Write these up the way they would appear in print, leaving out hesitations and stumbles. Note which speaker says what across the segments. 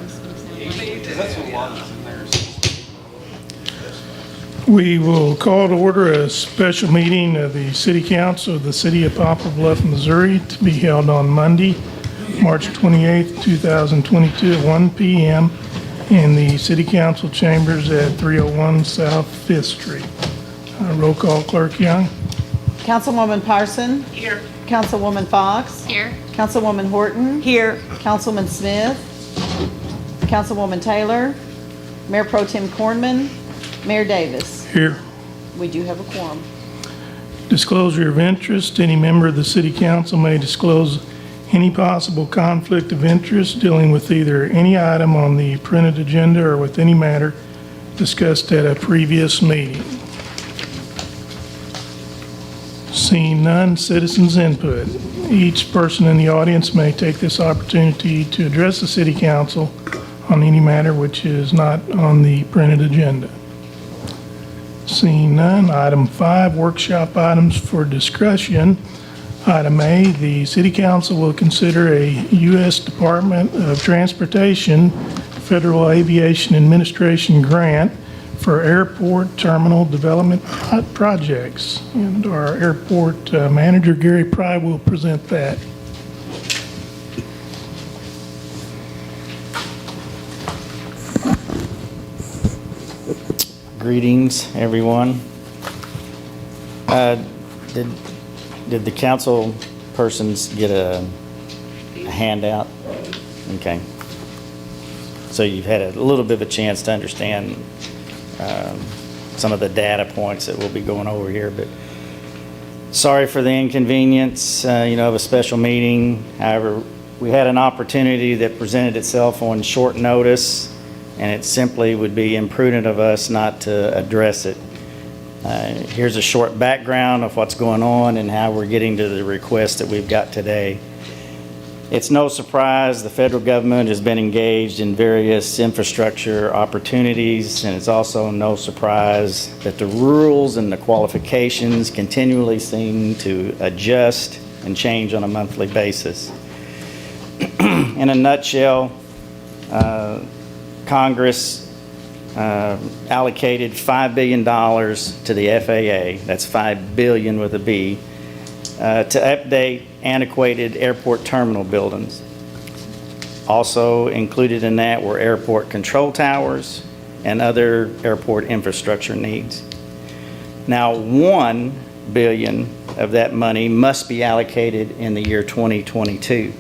Speaker 1: That's a lot that's in there.
Speaker 2: We will call to order a special meeting of the City Council of the City of Poplar, Bluff, Missouri to be held on Monday, March 28th, 2022 at 1 p.m. in the City Council chambers at 301 South 5th Street. Roll call, Clerk Young.
Speaker 3: Councilwoman Parson.
Speaker 4: Here.
Speaker 3: Councilwoman Fox.
Speaker 4: Here.
Speaker 3: Councilwoman Horton.
Speaker 4: Here.
Speaker 3: Councilman Smith. Councilwoman Taylor. Mayor Pro Tem Cornman. Mayor Davis.
Speaker 2: Here.
Speaker 3: We do have a quorum.
Speaker 2: Disclosure of interest. Any member of the City Council may disclose any possible conflict of interest dealing with either any item on the printed agenda or with any matter discussed at a previous meeting. Seeing none, citizens' input. Each person in the audience may take this opportunity to address the City Council on any matter which is not on the printed agenda. Seeing none, item 5, workshop items for discussion. Item A, the City Council will consider a U.S. Department of Transportation Federal Aviation Administration grant for airport terminal development projects. And our airport manager, Gary Pry, will present that.
Speaker 5: Greetings, everyone. Did the council persons get a handout? Okay. So you've had a little bit of a chance to understand some of the data points that we'll be going over here, but sorry for the inconvenience, of a special meeting. However, we had an opportunity that presented itself on short notice, and it simply would be imprudent of us not to address it. Here's a short background of what's going on and how we're getting to the request that we've got today. It's no surprise the federal government has been engaged in various infrastructure opportunities, and it's also no surprise that the rules and the qualifications continually seem to adjust and change on a monthly basis. In a nutshell, Congress allocated $5 billion to the FAA, that's $5 billion with a B, to update antiquated airport terminal buildings. Also included in that were airport control towers and other airport infrastructure needs. Now, $1 billion of that money must be allocated in the year 2022.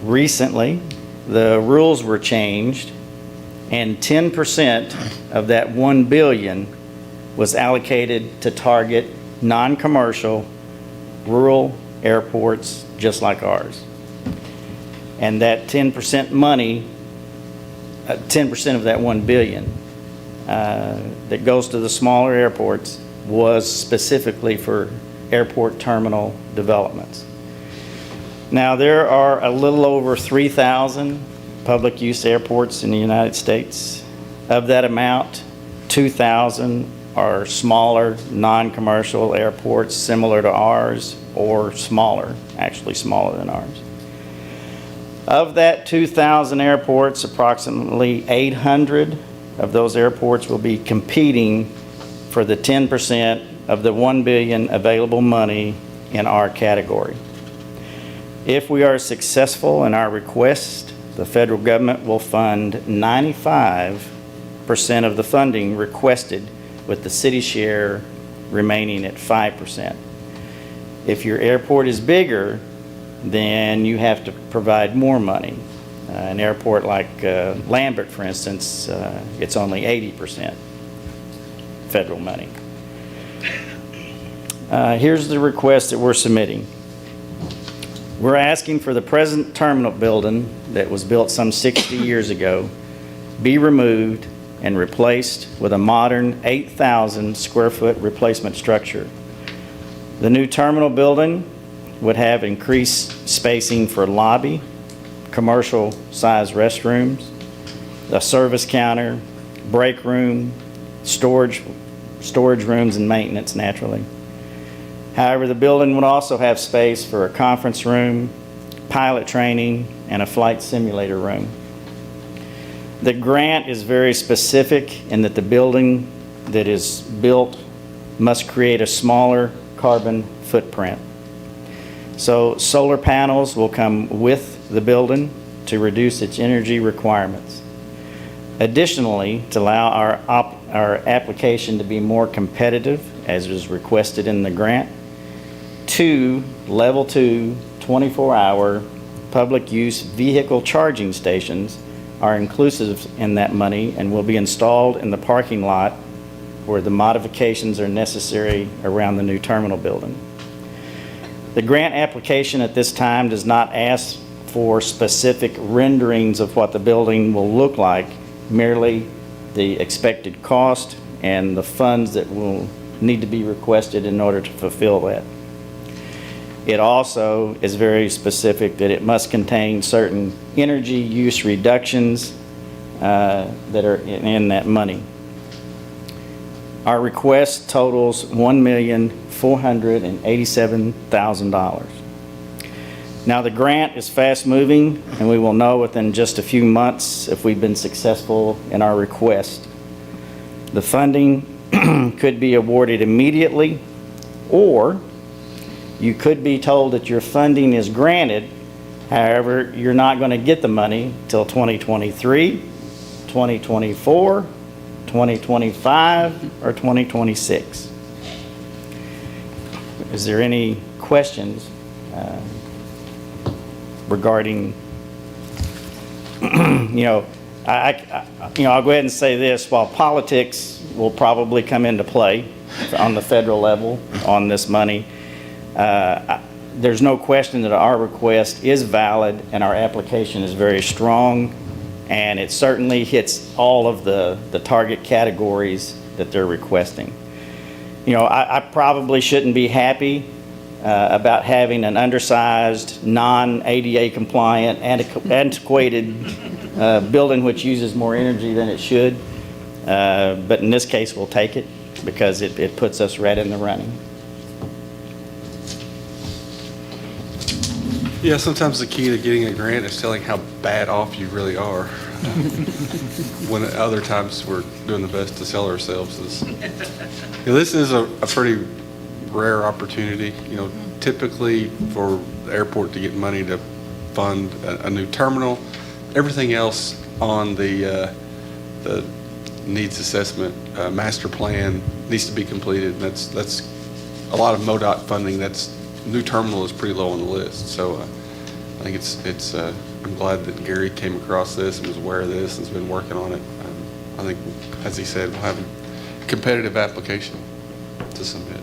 Speaker 5: Recently, the rules were changed, and 10% of that $1 billion was allocated to target non-commercial rural airports just like ours. And that 10% money, 10% of that $1 billion that goes to the smaller airports was specifically for airport terminal developments. Now, there are a little over 3,000 public use airports in the United States. Of that amount, 2,000 are smaller, non-commercial airports similar to ours or smaller, actually smaller than ours. Of that 2,000 airports, approximately 800 of those airports will be competing for the 10% of the $1 billion available money in our category. If we are successful in our request, the federal government will fund 95% of the funding requested, with the city share remaining at 5%. If your airport is bigger, then you have to provide more money. An airport like Lambert, for instance, it's only 80% federal money. Here's the request that we're submitting. We're asking for the present terminal building that was built some 60 years ago be removed and replaced with a modern 8,000 square foot replacement structure. The new terminal building would have increased spacing for lobby, commercial size restrooms, a service counter, break room, storage rooms, and maintenance naturally. However, the building would also have space for a conference room, pilot training, and a flight simulator room. The grant is very specific in that the building that is built must create a smaller carbon footprint. So solar panels will come with the building to reduce its energy requirements. Additionally, to allow our application to be more competitive, as was requested in the grant, 2 level 2 24-hour public use vehicle charging stations are inclusive in that money and will be installed in the parking lot where the modifications are necessary around the new terminal building. The grant application at this time does not ask for specific renderings of what the building will look like, merely the expected cost and the funds that will need to be requested in order to fulfill that. It also is very specific that it must contain certain energy use reductions that are in that money. Our request totals $1,487,000. Now, the grant is fast-moving, and we will know within just a few months if we've been successful in our request. The funding could be awarded immediately, or you could be told that your funding is granted. However, you're not going to get the money till 2023, 2024, 2025, or 2026. Is there any questions regarding, I'll go ahead and say this, while politics will probably come into play on the federal level on this money, there's no question that our request is valid and our application is very strong, and it certainly hits all of the target categories that they're requesting. I probably shouldn't be happy about having an undersized, non-ADA compliant, antiquated building which uses more energy than it should. But in this case, we'll take it because it puts us right in the running.
Speaker 1: Yeah, sometimes the key to getting a grant is telling how bad off you really are. When at other times we're doing the best to sell ourselves. This is a pretty rare opportunity. Typically for the airport to get money to fund a new terminal, everything else on the needs assessment master plan needs to be completed. And that's a lot of MoDOT funding. New terminal is pretty low on the list. So I think it's I'm glad that Gary came across this and was aware of this and has been working on it. I think, as he said, we'll have a competitive application to submit.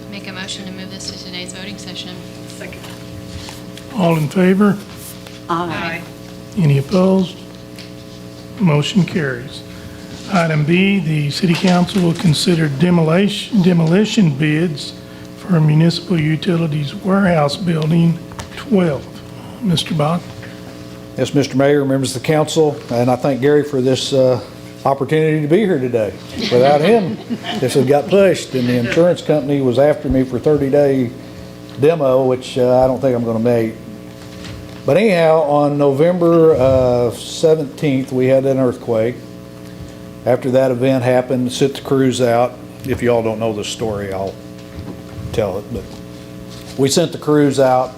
Speaker 4: Make a motion to move this to today's voting session.
Speaker 6: Second.
Speaker 2: All in favor?
Speaker 6: Aye.
Speaker 2: Any opposed? Motion carries. Item B, the city council will consider demolition bids for municipal utilities warehouse building 12. Mr. Bach?
Speaker 7: Yes, Mr. Mayor, members of the council, and I thank Gary for this opportunity to be here today. Without him, this had got pushed, and the insurance company was after me for 30-day demo, which I don't think I'm going to make. But anyhow, on November 17th, we had an earthquake. After that event happened, sent the crews out. If you all don't know the story, I'll tell it. But we sent the crews out,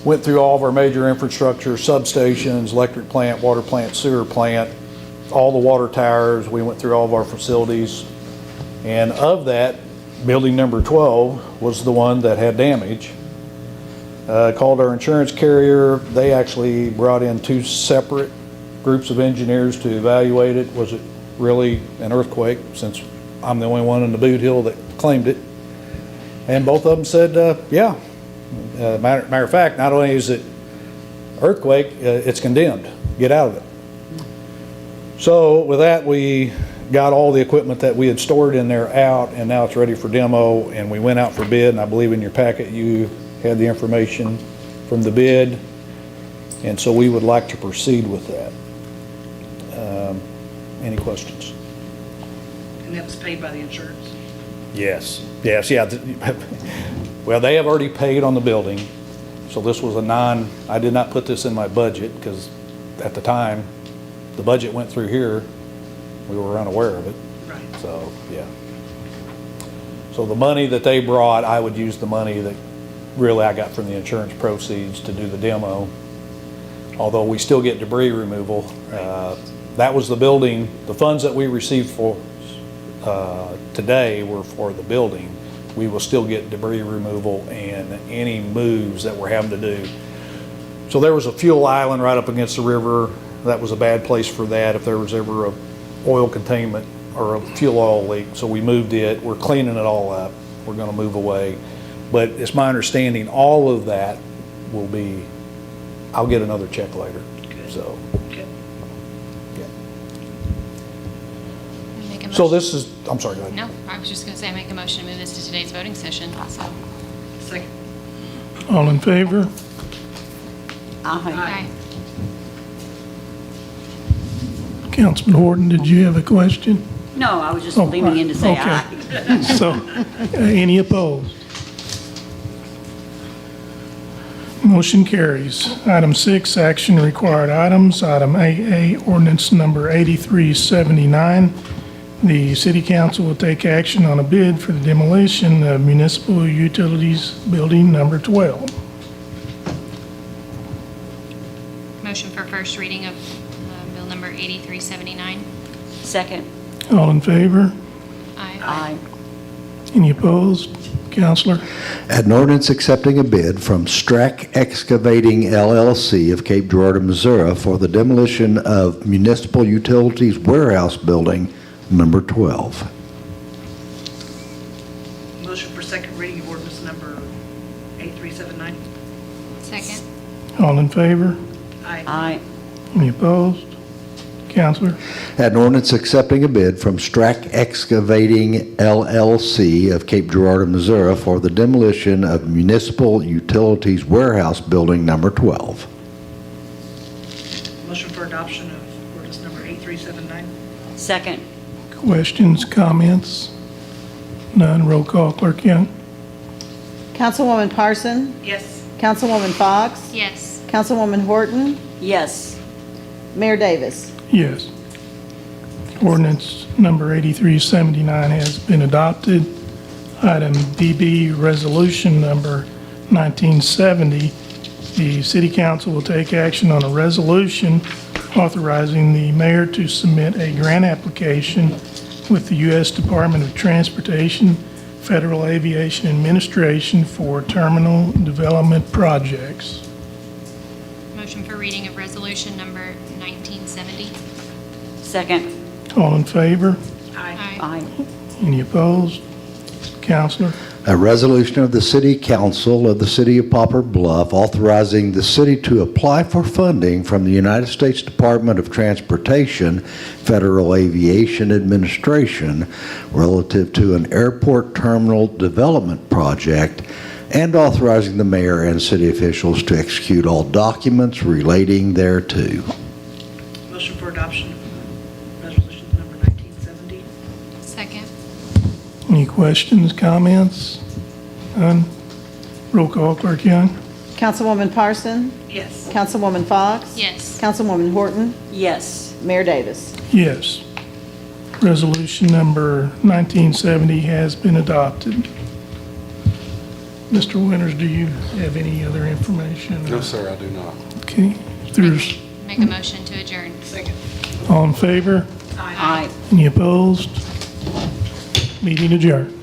Speaker 7: went through all of our major infrastructure, substations, electric plant, water plant, sewer plant, all the water towers. We went through all of our facilities. And of that, building number 12 was the one that had damage. Called our insurance carrier. They actually brought in 2 separate groups of engineers to evaluate it. Was it really an earthquake, since I'm the only one in the boot hill that claimed it? And both of them said, yeah. Matter of fact, not only is it earthquake, it's condemned. Get out of it. So with that, we got all the equipment that we had stored in there out, and now it's ready for demo, and we went out for bid, and I believe in your packet you had the information from the bid, and so we would like to proceed with that. Any questions?
Speaker 6: And that was paid by the insurance?
Speaker 7: Yes, yeah. Well, they have already paid on the building, so this was I did not put this in my budget because at the time, the budget went through here, we were unaware of it.
Speaker 6: Right.
Speaker 7: So, yeah. So the money that they brought, I would use the money that really I got from the insurance proceeds to do the demo. Although we still get debris removal. That was the building, the funds that we received for, today were for the building. We will still get debris removal and any moves that we're having to do. So there was a fuel island right up against the river. That was a bad place for that if there was ever a oil containment or a fuel oil leak. So we moved it. We're cleaning it all up. We're going to move away. But it's my understanding all of that will be, I'll get another check later.
Speaker 6: Good.
Speaker 7: So,
Speaker 6: Okay.
Speaker 7: yeah.
Speaker 4: Make a
Speaker 7: So
Speaker 4: motion-
Speaker 7: this is, I'm sorry, go ahead.
Speaker 4: No, I was just going to say, I make a motion to move this to today's voting session, so.
Speaker 6: Second.
Speaker 2: All in favor?
Speaker 3: Aye.
Speaker 4: Aye.
Speaker 2: Councilman Horton, did you have a question?
Speaker 8: No, I was just
Speaker 2: Oh,
Speaker 8: leaning in to say
Speaker 2: okay.
Speaker 8: aye.
Speaker 2: So, any opposed? Motion carries. Item 6, action required items. Item 8A, ordinance number 8379. The city council will take action on a bid for the demolition of municipal utilities building number 12.
Speaker 4: Motion for first reading of bill number 8379.
Speaker 8: Second,
Speaker 2: All in favor?
Speaker 4: Aye.
Speaker 8: aye.
Speaker 2: Any opposed? Counselor?
Speaker 9: An ordinance accepting a bid from Strack Excavating LLC of Cape Girardeau, Missouri for the demolition of municipal utilities warehouse building number 12.
Speaker 6: Motion for second reading of ordinance number 8379.
Speaker 4: Second.
Speaker 2: All in favor?
Speaker 6: Aye.
Speaker 8: Aye.
Speaker 2: Any opposed? Counselor?
Speaker 9: An ordinance accepting a bid from Strack Excavating LLC of Cape Girardeau, Missouri for the demolition of municipal utilities warehouse building number 12.
Speaker 6: Motion for adoption of ordinance number 8379.
Speaker 8: Second,
Speaker 2: Questions, comments? None. Roll call, Clerk Young.
Speaker 3: Councilwoman Parson?
Speaker 6: Yes.
Speaker 3: Councilwoman Fox?
Speaker 4: Yes.
Speaker 3: Councilwoman Horton?
Speaker 8: yes.
Speaker 3: Mayor Davis?
Speaker 2: Yes. Ordinance number 8379 has been adopted. Item DB, resolution number 1970. The city council will take action on a resolution authorizing the mayor to submit a grant application with the U.S. Department of Transportation, Federal Aviation Administration for terminal development projects.
Speaker 4: Motion for reading of resolution number 1970.
Speaker 8: Second,
Speaker 2: All in favor?
Speaker 6: Aye.
Speaker 8: aye.
Speaker 2: Any opposed? Counselor?
Speaker 9: A resolution of the City Council of the City of Poplar, Bluff authorizing the city to apply for funding from the United States Department of Transportation, Federal Aviation Administration relative to an airport terminal development project and authorizing the mayor and city officials to execute all documents relating thereto.
Speaker 6: Motion for adoption of resolution number 1970.
Speaker 4: Second.
Speaker 2: Any questions, comments? None? Roll call, Clerk Young.
Speaker 3: Councilwoman Parson?
Speaker 6: Yes.
Speaker 3: Councilwoman Fox?
Speaker 4: Yes.
Speaker 3: Councilwoman Horton?
Speaker 8: Yes.
Speaker 3: Mayor Davis?
Speaker 2: Yes. Resolution number 1970 has been adopted. Mr. Winters, do you have any other information?
Speaker 1: No, sir, I do not.
Speaker 2: Okay. If there's,
Speaker 4: Make a motion to adjourn.
Speaker 6: Second.
Speaker 2: all in favor?
Speaker 8: Aye.
Speaker 2: Any opposed? Meeting adjourned.